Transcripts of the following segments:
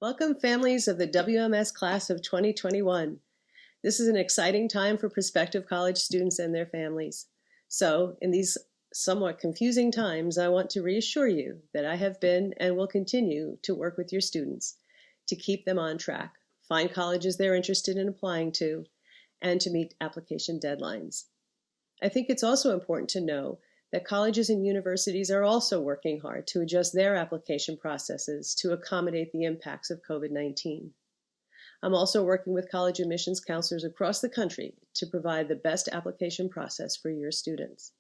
Welcome, families of the WMS class of 2021. This is an exciting time for prospective college students and their families. So, in these somewhat confusing times, I want to reassure you that I have been and will continue to work with your students to keep them on track, find colleges they're interested in applying to, and to meet application deadlines. I think it's also important to know that colleges and universities are also working hard to adjust their application processes to accommodate the impacts of COVID-19. I'm also working with college admissions counselors across the country to provide the best application process for your students.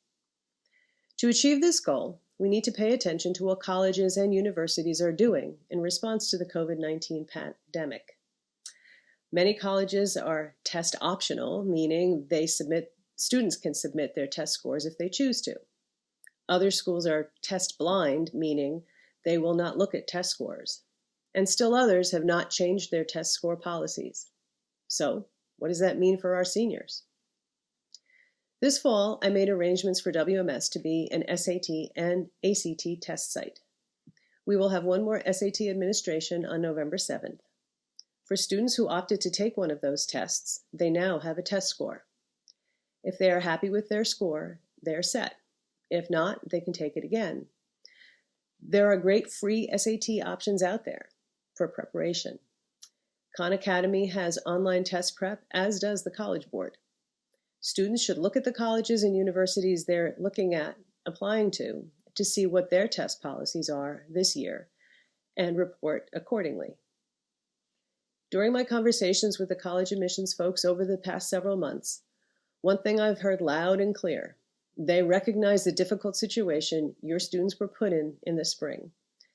To achieve this goal, we need to pay attention to what colleges and universities are doing in response to the COVID-19 pandemic. Many colleges are test optional, meaning students can submit their test scores if they choose to. Other schools are test blind, meaning they will not look at test scores. And still others have not changed their test score policies. So, what does that mean for our seniors? This fall, I made arrangements for WMS to be an SAT and ACT test site. We will have one more SAT administration on November 7th. For students who opted to take one of those tests, they now have a test score. If they are happy with their score, they're set. If not, they can take it again. There are great free SAT options out there for preparation. Khan Academy has online test prep, as does the College Board. Students should look at the colleges and universities they're looking at applying to see what their test policies are this year and report accordingly. During my conversations with the college admissions folks over the past several months, one thing I've heard loud and clear: they recognize the difficult situation your students were put in the spring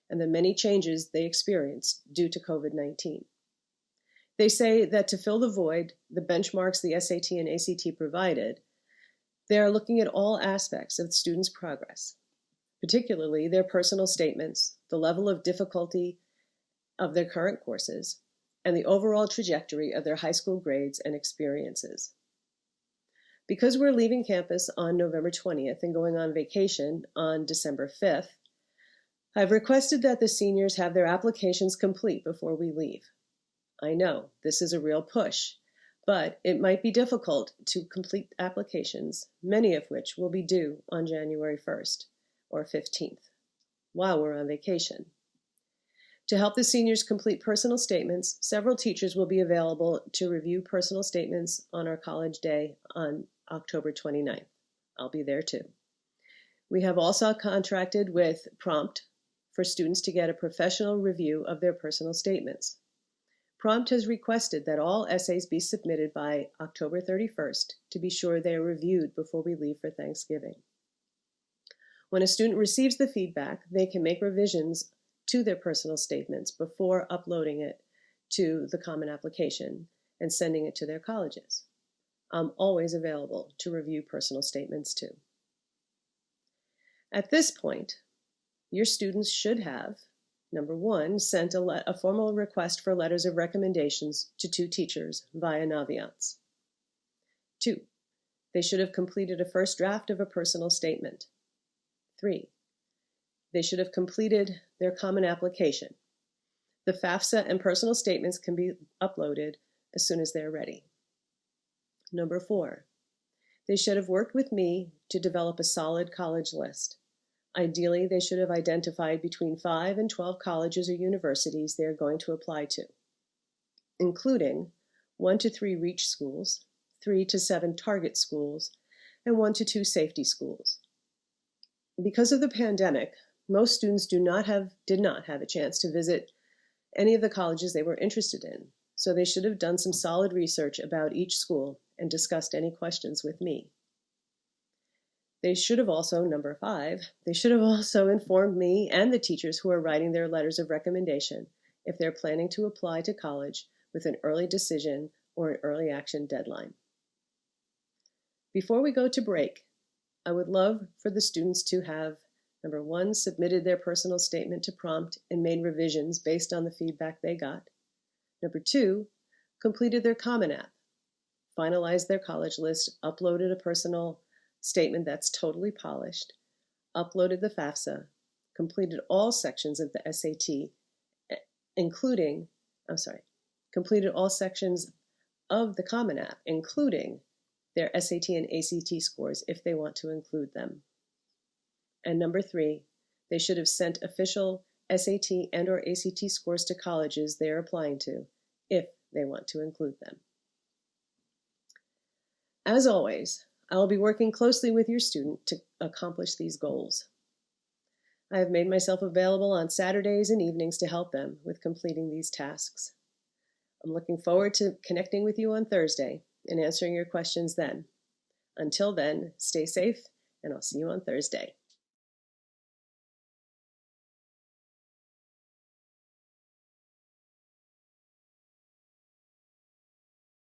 and the many changes they experienced due to COVID-19. They say that to fill the void, the benchmarks the SAT and ACT provided, they are looking at all aspects of the students' progress, particularly their personal statements, the level of difficulty of their current courses, and the overall trajectory of their high school grades and experiences. Because we're leaving campus on November 20th and going on vacation on December 5th, I've requested that the seniors have their applications complete before we leave. I know this is a real push, but it might be difficult to complete applications, many of which will be due on January 1st or 15th, while we're on vacation. To help the seniors complete personal statements, several teachers will be available to review personal statements on our college day on October 29th. I'll be there too. We have also contracted with Prompt for students to get a professional review of their personal statements. Prompt has requested that all essays be submitted by October 31st to be sure they are reviewed before we leave for Thanksgiving. When a student receives the feedback, they can make revisions to their personal statements before uploading it to the Common Application and sending it to their colleges. I'm always available to review personal statements too. At this point, your students should have, number one, sent a formal request for letters of recommendations to 2 teachers via Naviance. 2, they should have completed a first draft of a personal statement. 3, they should have completed their Common Application. The FAFSA and personal statements can be uploaded as soon as they're ready. Number 4, they should have worked with me to develop a solid college list. Ideally, they should have identified between 5 and 12 colleges or universities they are going to apply to, including 1 to 3 reach schools, 3 to 7 target schools, and 1 to 2 safety schools. Because of the pandemic, most students did not have a chance to visit any of the colleges they were interested in, so they should have done some solid research about each school and discussed any questions with me. They should have also, number 5, they should have also informed me and the teachers who are writing their letters of recommendation if they're planning to apply to college with an early decision or an early action deadline. Before we go to break, I would love for the students to have, number 1, submitted their personal statement to Prompt and made revisions based on the feedback they got. Number 2, completed their Common App, finalized their college list, uploaded a personal statement that's totally polished, uploaded the FAFSA, completed all sections of the SAT, including completed all sections of the Common App, including their SAT and ACT scores if they want to include them. And number 3, they should have sent official SAT and or ACT scores to colleges they are applying to if they want to include them. As always, I will be working closely with your student to accomplish these goals. I have made myself available on Saturdays and evenings to help them with completing these tasks. I'm looking forward to connecting with you on Thursday and answering your questions then. Until then, stay safe, and I'll see you on Thursday.